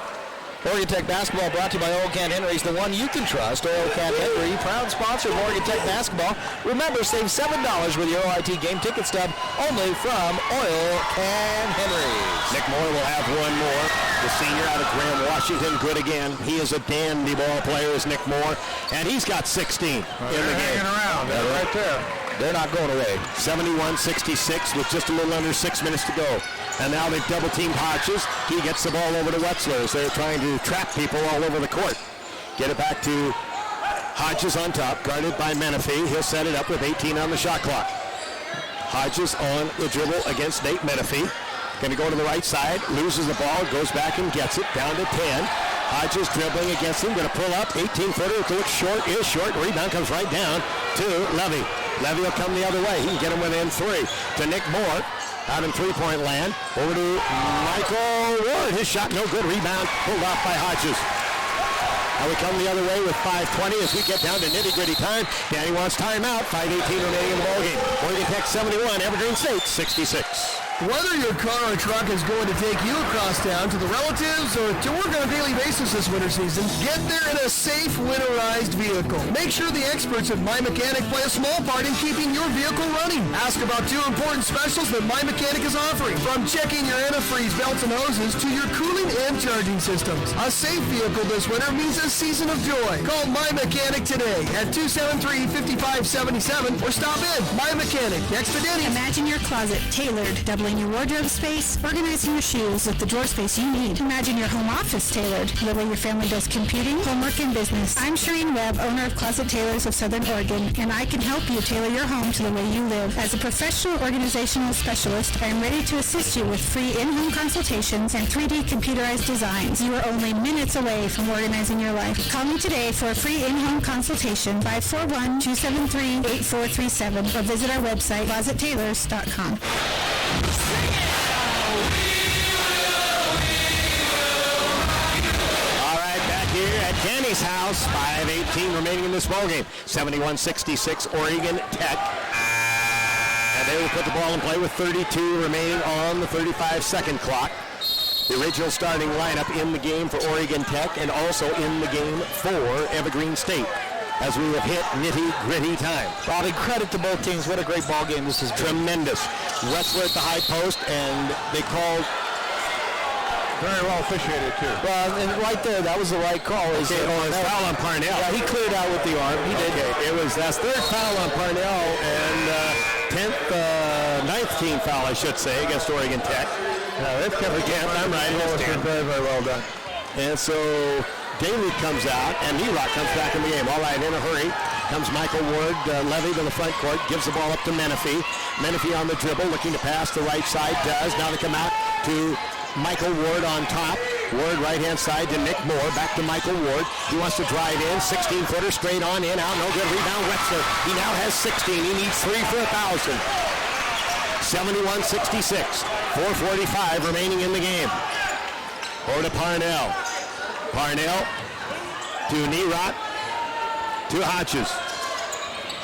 [SPEAKER 2] Oregon Tech basketball brought to you by Oil Can Henry's, the one you can trust. Oil Can Henry, proud sponsor of Oregon Tech basketball. Remember, save $7 with your OIT game ticket stub only from Oil Can Henry's.
[SPEAKER 3] Nick Moore will have one more. The senior out of Graham, Washington, good again. He is a dandy ball player, is Nick Moore, and he's got 16 in the game.
[SPEAKER 4] Hanging around, right there.
[SPEAKER 2] They're not going away.
[SPEAKER 3] 71-66 with just a little under 6 minutes to go. And now they've double-teamed Hodges. He gets the ball over to Wetzler as they're trying to trap people all over the court. Get it back to Hodges on top, guarded by Menifee. He'll set it up with 18 on the shot clock. Hodges on the dribble against Nate Menifee. Going to go to the right side, loses the ball, goes back and gets it, down to 10. Hodges dribbling against him, going to pull up, 18-footer, it looks short, is short, rebound comes right down to Levy. Levy will come the other way, he can get him within 3. To Nick Moore, out in three-point land, over to Michael Ward, his shot no good, rebound pulled off by Hodges. Now we come the other way with 5:20 as we get down to nitty-gritty time. Danny wants timeout, 5:18 remaining in the ballgame. Oregon Tech 71, Evergreen State 66.
[SPEAKER 13] Whether your car or truck is going to take you across town to the relatives or to work on a daily basis this winter season, get there in a safe, winterized vehicle. Make sure the experts at My Mechanic play a small part in keeping your vehicle running. Ask about 2 important specials that My Mechanic is offering, from checking your antifreeze belts and hoses to your cooling and charging systems. A safe vehicle this winter means a season of joy. Call My Mechanic today at 273-5577 or stop in. My Mechanic, next to Denny's.
[SPEAKER 14] Imagine your closet tailored, doubling your wardrobe space, organizing your shoes with the drawer space you need. Imagine your home office tailored, the way your family does computing, homework, and business. I'm Shireen Webb, owner of Closet Tailors of Southern Oregon, and I can help you tailor your home to the way you live. As a professional organizational specialist, I am ready to assist you with free in-home consultations and 3D computerized designs. You are only minutes away from organizing your life. Call me today for a free in-home consultation, 541-273-8437, or visit our website, closettailors.com.
[SPEAKER 3] All right, back here at Danny's house, 5:18 remaining in this ballgame. 71-66, Oregon Tech And they will put the ball in play with 32 remaining on the 35-second clock. The original starting lineup in the game for Oregon Tech and also in the game for Evergreen State, as we have hit nitty-gritty time.
[SPEAKER 2] Bobby, credit to both teams. What a great ball game this is.
[SPEAKER 3] Tremendous. Wrestler at the high post, and they called.
[SPEAKER 4] Very well officiated, too.
[SPEAKER 2] Well, and right there, that was the right call.
[SPEAKER 3] It's foul on Parnell.
[SPEAKER 2] Yeah, he cleared out with the arm. He did.
[SPEAKER 3] Okay. That's third foul on Parnell and 9th team foul, I should say, against Oregon Tech.
[SPEAKER 4] They've kept
[SPEAKER 3] again. I'm right.
[SPEAKER 4] It's been very, very well done.
[SPEAKER 3] And so Daly comes out, and Nerock comes back in the game. All right, in a hurry comes Michael Ward, Levy to the front court, gives the ball up to Menifee. Menifee on the dribble, looking to pass the right side, does. Now they come out to Michael Ward on top. Ward right-hand side to Nick Moore. Back to Michael Ward. He wants to drive in. 16-footer straight on in. Out. No good. Rebound. Wexler. He now has 16. He needs 3 for 1,000. 71-66. 4:45 remaining in the game. Over to Parnell. Parnell to Nerot. To Hodges.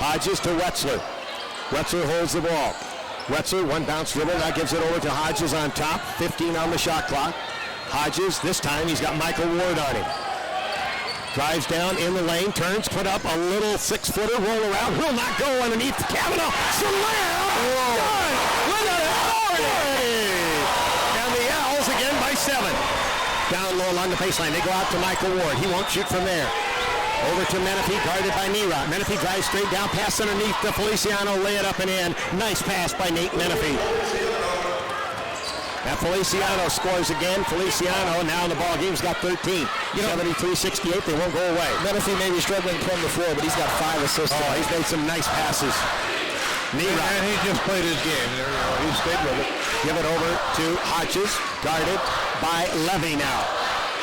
[SPEAKER 3] Hodges to Wexler. Wexler holds the ball. Wetzer, one bounce dribble, that gives it over to Hodges on top, 15 on the shot clock. Hodges, this time he's got Michael Ward on him. Drives down in the lane, turns, put up a little 6-footer, roll around, will not go underneath Kavanaugh. Slam! Done! Look at it! And the Owls again by 7. Down low along the baseline, they go out to Michael Ward. He won't shoot from there. Over to Menifee, guarded by Nerot. Menifee drives straight down, pass underneath to Feliciano, lay it up and in. Nice pass by Nate Menifee. Now Feliciano scores again. Feliciano now in the ball game's got 13. 73-68, they won't go away.
[SPEAKER 2] Menifee may be struggling from the floor, but he's got 5 assists.
[SPEAKER 3] Oh, he's made some nice passes. Nerot.
[SPEAKER 4] And he just played his game. He stayed with it.
[SPEAKER 3] Give it over to Hodges, guarded by Levy now.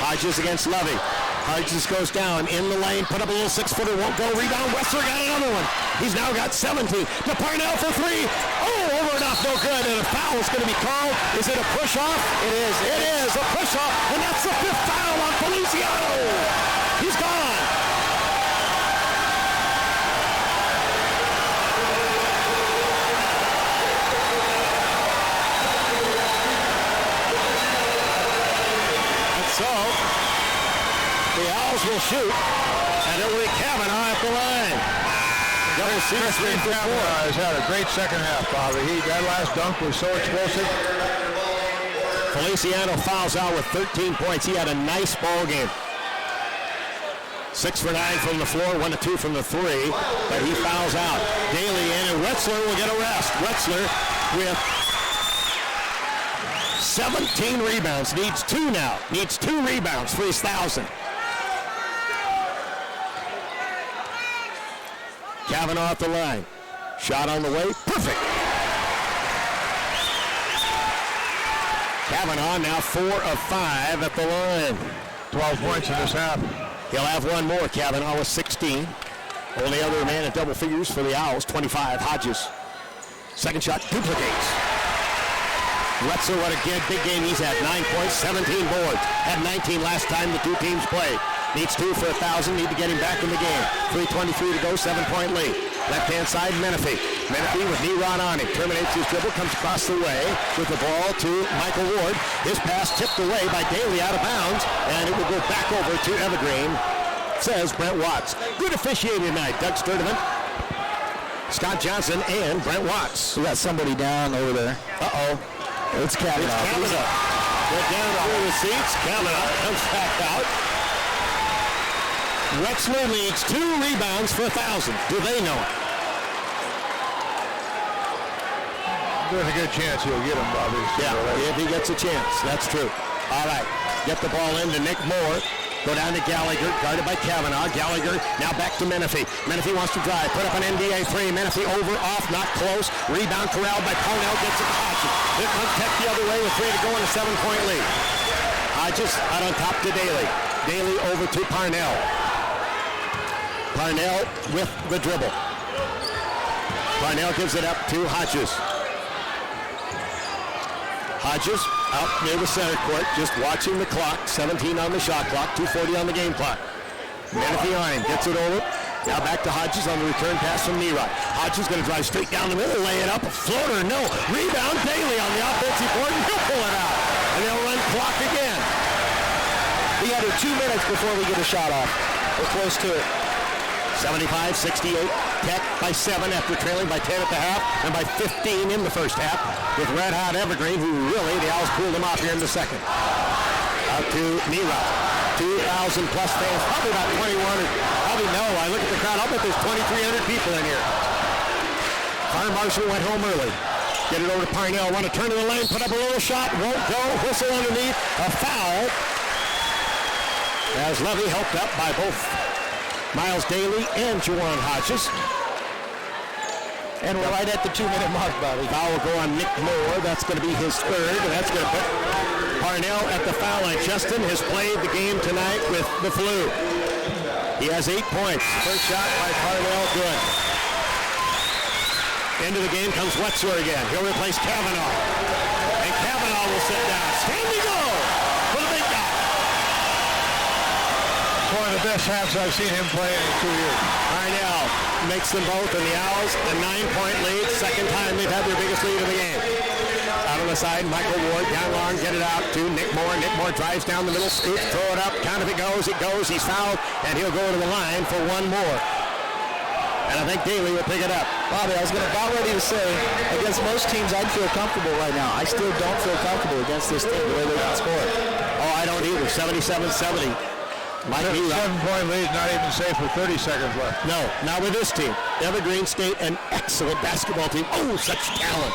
[SPEAKER 3] Hodges against Levy. Hodges goes down in the lane, put up a little 6-footer, won't go, rebound, Westler got another one. He's now got 17. To Parnell for 3. Oh, over and off, no good, and a foul is going to be called. Is it a push-off? It is. It is a push-off, and that's the 5th foul on Feliciano. He's gone. And so, the Owls will shoot, and it will be Kavanaugh at the line.
[SPEAKER 4] Chris Kavanaugh has had a great second half, Bobby. That last dunk was so explosive.
[SPEAKER 3] Feliciano fouls out with 13 points. He had a nice ball game. 6 for 9 from the floor, 1 to 2 from the 3, but he fouls out. Daly in, and Wetzler will get a rest. Wetzler with 17 rebounds. Needs 2 now. Needs 2 rebounds for his 1,000. Kavanaugh at the line. Shot on the way. Perfect. Kavanaugh now 4 of 5 at the line.
[SPEAKER 4] 12 points in this half.
[SPEAKER 3] He'll have one more. Kavanaugh with 16. Only other man at double figures for the Owls, 25. Hodges. Second shot duplicates. Wetzel, what a big game he's had. 9 points, 17 boards. Had 19 last time the two teams played. Needs 2 for 1,000. Need to get him back in the game. 3:23 to go, 7-point lead. Left-hand side, Menifee. Menifee with Nerot on him. Terminates his dribble, comes across the way with the ball to Michael Ward. His pass tipped away by Daly out of bounds, and it will go back over to Evergreen, says Brent Watts. Good officiating tonight. Doug Sturdivant, Scott Johnson, and Brent Watts.
[SPEAKER 2] We got somebody down over there.
[SPEAKER 3] Uh-oh.
[SPEAKER 2] It's Kavanaugh.
[SPEAKER 3] It's Kavanaugh. They're down through the seats. Kavanaugh comes back out. Wexler leads 2 rebounds for 1,000. Do they know it?
[SPEAKER 4] There's a good chance he'll get him, Bobby.
[SPEAKER 3] Yeah, if he gets a chance. That's true. All right. Get the ball into Nick Moore. Go down to Gallagher, guarded by Kavanaugh. Gallagher now back to Menifee. Menifee wants to drive. Put up an NBA 3. Menifee over, off, not close. Rebound corralled by Parnell. Gets it to Hodges. Here comes Tech the other way with 3 to go in a 7-point lead. Hodges out on top to Daly. Daly over to Parnell. Parnell with the dribble. Parnell gives it up to Hodges. Hodges out near the center court, just watching the clock. 17 on the shot clock, 2:40 on the game clock. Menifee on him, gets it over Now back to Hodges on the return pass from Nerod. Hodges going to drive straight down the middle, lay it up, a floater, no. Rebound, Daly on the offensive board, and he'll pull it out. And they'll run clock again.
[SPEAKER 2] We under 2 minutes before we get a shot off. We're close to it.
[SPEAKER 3] 75-68, Tech by 7 after trailing by 10 at the half and by 15 in the first half with Red Hot Evergreen, who really, the Owls pulled them off here in the second. Out to Nerod. 2,000 plus fans, probably about 21, or probably no. I look at the crowd, I'll bet there's 2,300 people in here. Fire Marshal went home early. Get it over to Parnell, want to turn to the lane, put up a little shot, won't go, whistle underneath, a foul. As Levy helped up by both Miles Daly and Juwan Hodges.
[SPEAKER 2] And we're right at the 2-minute mark, Bobby.
[SPEAKER 3] Foul will go on Nick Moore. That's going to be his third, and that's going to put Parnell at the foul line. Justin has played the game tonight with the flu. He has 8 points. First shot by Parnell, good. Into the game comes Wetzel again. He'll replace Kavanaugh. And Kavanaugh will sit down. Standing goal for the big guy.
[SPEAKER 4] One of the best halves I've seen him play in 2 years.
[SPEAKER 3] Parnell makes them both, and the Owls a 9-point lead. Second time they've had their biggest lead of the game. Out on the side, Michael Ward down long, get it out to Nick Moore. Nick Moore drives down the middle, scoop, throw it up, count if it goes, he's fouled, and he'll go to the line for one more. And I think Daly will pick it up.
[SPEAKER 2] Bobby, I was about ready to say, against most teams, I'd feel comfortable right now. I still don't feel comfortable against this team, the way they can score.
[SPEAKER 3] Oh, I don't either. 77-70.
[SPEAKER 4] Mike, 7-point lead, not even safe with 30 seconds left.
[SPEAKER 3] No, not with this team. Evergreen State, an excellent basketball team. Oh, such talent.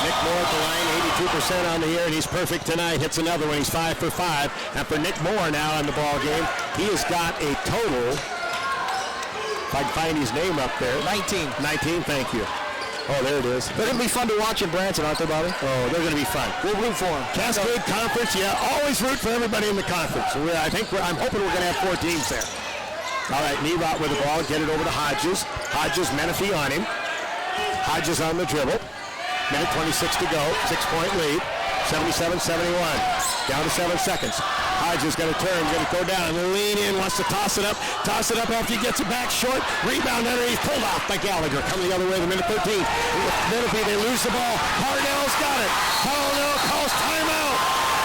[SPEAKER 3] Nick Moore at the line, 82% on the year, and he's perfect tonight. Hits another one. He's 5 for 5. And for Nick Moore now in the ball game, he has got a total, if I can find his name up there.
[SPEAKER 2] 19.
[SPEAKER 3] 19, thank you. Oh, there it is.
[SPEAKER 2] They're going to be fun to watch in Branson, aren't they, Bobby?
[SPEAKER 3] Oh, they're going to be fun.
[SPEAKER 2] We'll root for them.
[SPEAKER 3] Cascade Conference, yeah, always root for everybody in the conference. I'm hoping we're going to have 4 teams there. All right, Nerod with the ball, get it over to Hodges. Hodges, Menifee on him. Hodges on the dribble. Minute 26 to go, 6-point lead. 77-71. Down to 7 seconds. Hodges going to turn, going to go down, lean in, wants to toss it up after he gets it back short. Rebound underneath, pulled off by Gallagher. Coming the other way, the minute 13. Menifee, they lose the ball. Parnell's got it. Parnell calls timeout.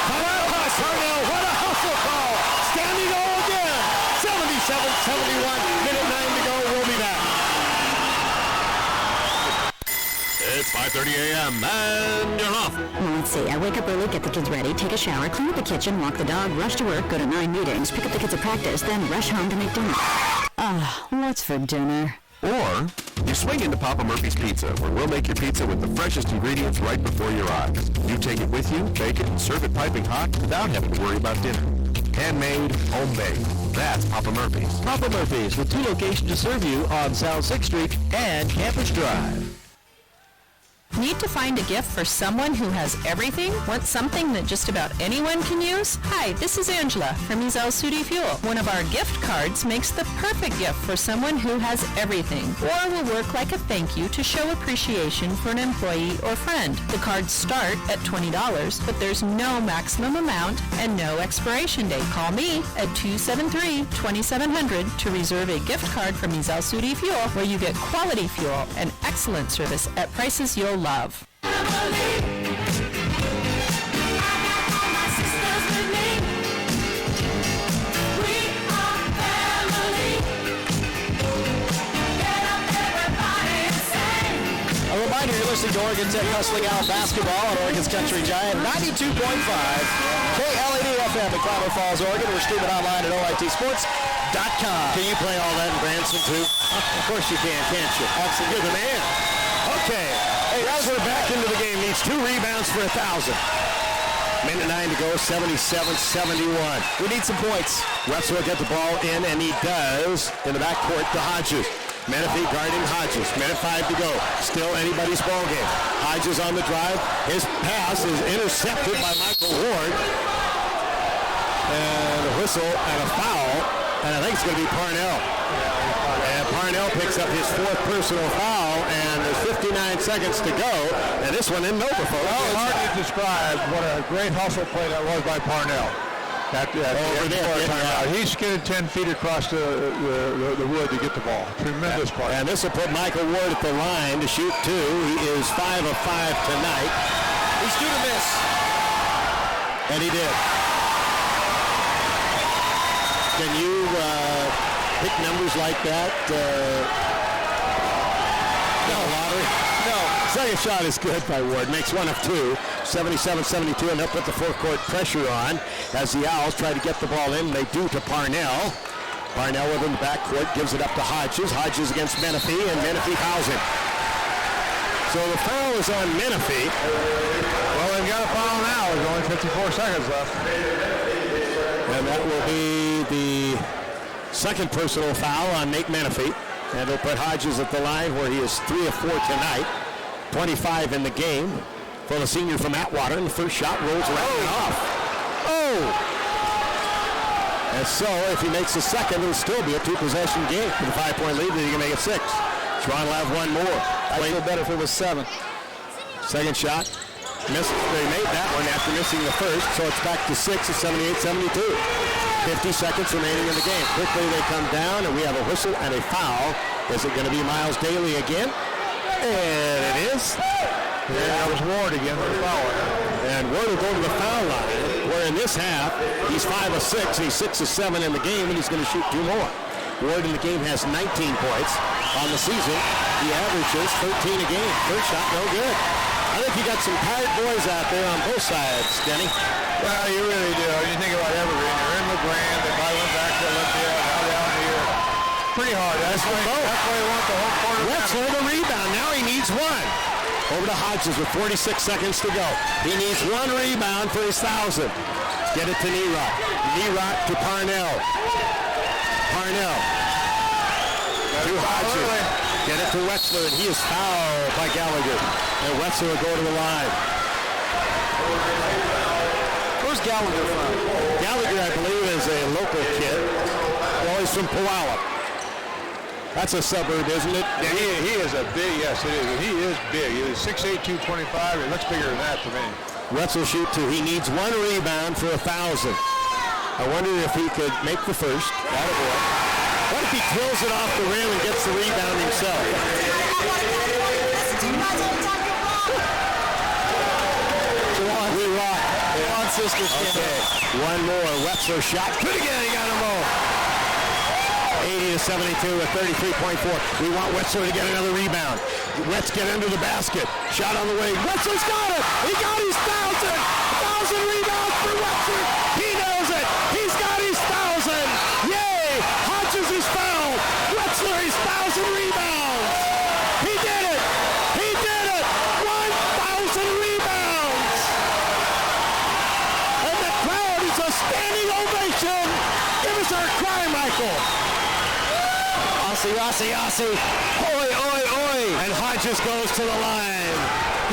[SPEAKER 3] Parnell, what a hustle call. Standing goal again. 77-71. Minute 9 to go. We'll be back.
[SPEAKER 8] It's 5:30 a.m. and you're off.
[SPEAKER 15] Let's see. I wake up early, get the kids ready, take a shower, clean up the kitchen, walk the dog, rush to work, go to 9 meetings, pick up the kids at practice, then rush home to make dinner. What's for dinner?
[SPEAKER 16] Or you swing into Papa Murphy's Pizza, where we'll make your pizza with the freshest ingredients right before your eyes. You take it with you, bake it, and serve it piping hot without having to worry about dinner. Handmade, homemade. That's Papa Murphy's.
[SPEAKER 5] Papa Murphy's, with 2 locations to serve you on South 6th Street and Campus Drive.
[SPEAKER 17] Need to find a gift for someone who has everything? Want something that just about anyone can use? Hi, this is Angela from Ezel Sudi Fuel. One of our gift cards makes the perfect gift for someone who has everything, or will work like a thank you to show appreciation for an employee or friend. The cards start at $20, but there's no maximum amount and no expiration date. Call me at 273-2700 to reserve a gift card from Ezel Sudi Fuel, where you get quality fuel and excellent service at prices you'll love.
[SPEAKER 2] A reminder, you're listening to Oregon Tech Hustling Out Basketball on Oregon's Country Giant 92.5 KLAD FM in Klamath Falls, Oregon. We're streaming online at OITsports.com.
[SPEAKER 3] Can you play all that in Branson too? Of course you can, can't you? Absolutely. You're the man. Okay. Hey, as we're back into the game, needs 2 rebounds for 1,000. Minute 9 to go, 77-71.
[SPEAKER 2] We need some points.
[SPEAKER 3] Wetzel will get the ball in, and he does in the backcourt to Hodges. Menifee guarding Hodges. Minute 5 to go. Still anybody's ball game. Hodges on the drive. His pass is intercepted by Michael Ward. And a whistle and a foul. And I think it's going to be Parnell. And Parnell picks up his 4th personal foul, and there's 59 seconds to go. And this one isn't over, folks.
[SPEAKER 4] Well, it's hard to describe what a great hustle play that was by Parnell. Over there. He skidded 10 feet across the wood to get the ball. Tremendous play.
[SPEAKER 3] And this will put Michael Ward at the line to shoot 2. He is 5 of 5 tonight.
[SPEAKER 2] He's due to miss.
[SPEAKER 3] And he did. Can you pick numbers like that? No. Lottery? No. Second shot is good by Ward. Makes 1 of 2. 77-72, and they'll put the forecourt pressure on as the Owls try to get the ball in. They do to Parnell. Parnell within the backcourt gives it up to Hodges. Hodges against Menifee, and Menifee fouls him. So the foul is on Menifee.
[SPEAKER 4] Well, they've got a foul now. There's only 54 seconds left.
[SPEAKER 3] And that will be the second personal foul on Nate Menifee. And they'll put Hodges at the line where he is 3 of 4 tonight. 25 in the game for the senior from Atwater. And the first shot rolls right off. Oh! And so if he makes the second, it'll still be a 2-possession game. With a 5-point lead, then you can make it 6. Toronto will have 1 more.
[SPEAKER 2] I'd feel better if it was 7.
[SPEAKER 3] Second shot. Missed. They made that one after missing the first, so it's back to 6 at 78-72. 50 seconds remaining in the game. Quickly they come down, and we have a whistle and a foul. Is it going to be Miles Daly again? And it is.
[SPEAKER 4] Yeah, that was Ward again for the foul.
[SPEAKER 3] And Ward will go to the foul line, where in this half, he's 5 of 6, and he's 6 of 7 in the game, and he's going to shoot 2 more. Ward in the game has 19 points. On the season, he averages 13 a game. First shot, no good. I think you got some tired boys out there on both sides, Denny.
[SPEAKER 4] Well, you really do. You think about Evergreen. They're in LeGrand. They probably went back to Olympia. Now down here. Pretty hard. That's why they want the whole quarter.
[SPEAKER 3] Wexler the rebound. Now he needs 1. Over to Hodges with 46 seconds to go. He needs 1 rebound for his 1,000. Get it to Nerot. Nerot to Parnell. Parnell. To Hodges. Get it to Wexler, and he is fouled by Gallagher. And Wexler will go to the line.
[SPEAKER 2] Where's Gallagher from?
[SPEAKER 3] Gallagher, I believe, is a local kid. Well, he's from Puyallup. That's a suburb, isn't it?
[SPEAKER 4] Yeah, he is a big, yes, it is. He is big. He is 6'8", 225. He looks bigger than that to me.
[SPEAKER 3] Wetzel shoot 2. He needs 1 rebound for 1,000. I wonder if he could make the first. Attaboy. What if he drills it off the rim and gets the rebound himself? We rock.
[SPEAKER 2] On sisters.
[SPEAKER 3] Okay. 1 more. Wexler shot. Good again. He got them both. 80-72 at 33.4. We want Wexler to get another rebound. Let's get into the basket. Shot on the way. Wexler's got it. He got his 1,000. 1,000 rebounds for Wexler. He knows it. He's got his 1,000. Yay! Hodges is fouled. Wexler is 1,000 rebounds. He did it. He did it. 1,000 rebounds. And the crowd is a standing ovation. Give us our cry, Michael. Aussie, Aussie. Oi, oi, oi. And Hodges goes to the line.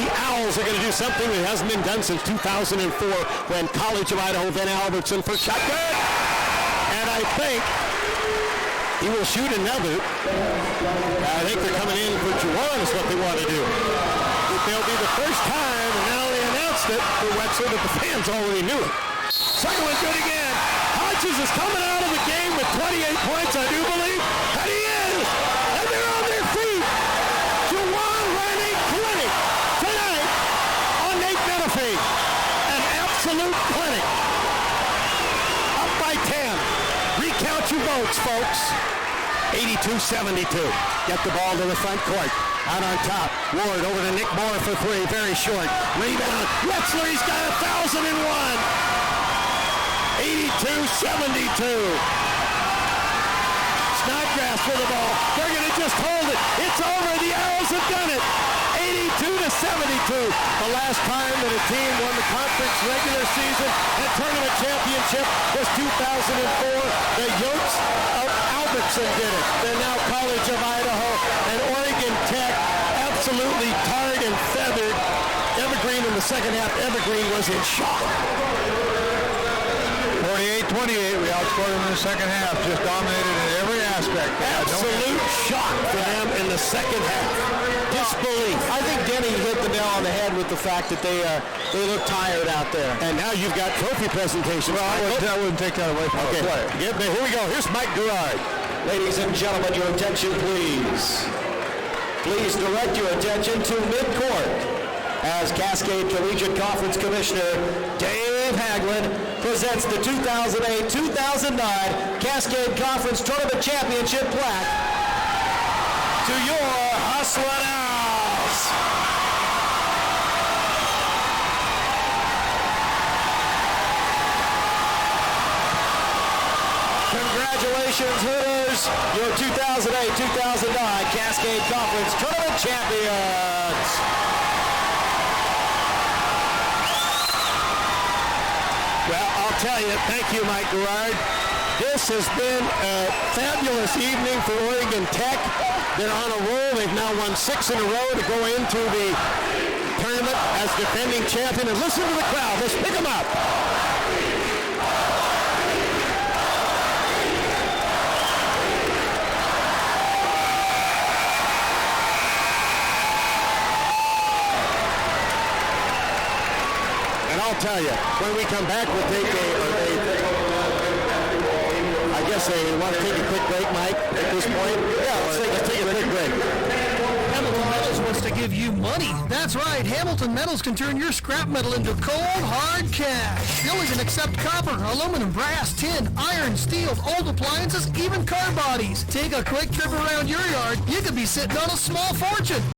[SPEAKER 3] The Owls are going to do something that hasn't been done since 2004 when College of Idaho, Van Albertson for shot. Good. And I think he will shoot another. I think they're coming in for Juwan is what they want to do. They'll be the first time, and now they announced it for Wexler, but the fans already knew it. Second one good again. Hodges is coming out of the game with 28 points, I do believe. And he is. And they're on their feet. Juwan running clinic tonight on Nate Menifee. An absolute clinic. Up by 10. Recount your votes, folks. 82-72. Get the ball to the front court. Out on top. Ward over to Nick Moore for 3. Very short. Rebound. Wexler, he's got 1,001. 82-72. Snodgrass for the ball. They're going to just hold it. It's over. The Owls have done it. 82-72. The last time that a team won the conference regular season and tournament championship was 2004. The Yotes of Albertson did it. They're now College of Idaho and Oregon Tech absolutely tarred and feathered Evergreen in the second half. Evergreen was in shock.
[SPEAKER 4] 48-27, 28. We outscored them in the second half. Just dominated in every aspect.
[SPEAKER 3] Absolute shock for them in the second half. Disbelief.
[SPEAKER 2] I think Denny hit the nail on the head with the fact that they look tired out there.
[SPEAKER 3] And now you've got trophy presentations.
[SPEAKER 4] Well, I wouldn't take that away from the play.
[SPEAKER 3] Here we go. Here's Mike Gerard.
[SPEAKER 2] Ladies and gentlemen, your attention, please. Please direct your attention to midcourt as Cascade Collegiate Conference Commissioner Dave Haglund presents the 2008-2009 Cascade Conference Tournament Championship plaque to your Hustlin' Owls. Congratulations, Hooters, your 2008-2009 Cascade Conference Tournament Champions.
[SPEAKER 3] Well, I'll tell you, thank you, Mike Gerard. This has been a fabulous evening for Oregon Tech. They're on a roll. They've now won 6 in a row to go into the tournament as defending champion. And listen to the crowd. Let's pick them up. I'll tell you, when we come back, we'll take I guess they want to take a quick break, Mike, at this point? Yeah, let's take a quick break.
[SPEAKER 13] Hamilton Metals wants to give you money. That's right. Hamilton Metals can turn your scrap metal into cold, hard cash. They'll even accept copper, aluminum, brass, tin, iron, steel, old appliances, even car bodies. Take a quick trip around your yard. You could be sitting on a small fortune.